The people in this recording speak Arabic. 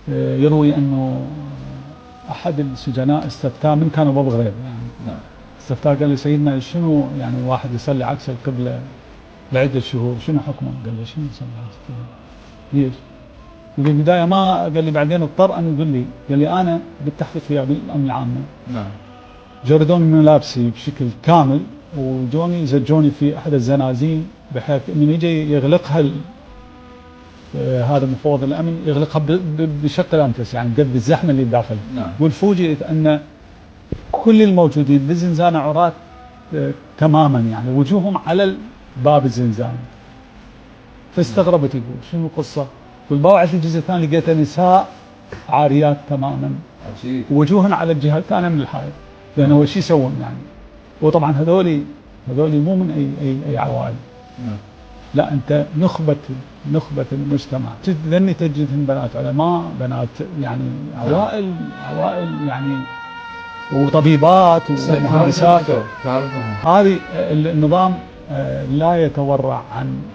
يروي أنه أحد السجناء استفتاه من كانوا باب غريب يعني. نعم. استفتاه قال له سيدنا شنو يعني واحد يصلي عكس القبلة لعدة شهور شنو حكمه؟ قال له شنو يصلي عكس القبلة؟ ليش؟ في البداية ما قال لي، بعدين اضطر أن يقول لي، قال لي أنا بالتحقيق في الأمن العامة نعم. جردوني من ملابسي بشكل كامل وجوني زجوني في أحد الزنازين بحيث من يجي يغلقها هذا مفوض الأمن يغلقها بشق الأنفس يعني قد الزحمة اللي داخل. نعم. والفوجئت أن كل الموجودين بالزنزانة عراة تماما يعني وجوههم على باب الزنزانة. فاستغربت يقول شنو القصة؟ والباوعة الجزء الثاني لقيتها نساء عاريات تماما وجوهن على الجهة الثانية من الحائط، لأنه هو شو يسوون يعني. وطبعا هذولي مو من أي عوائل. لا أنت نخبة المجتمع، ذني تجدهم بنات علماء، بنات يعني عوائل يعني وطبيبات ومهندسات. هذه النظام لا يتورع عن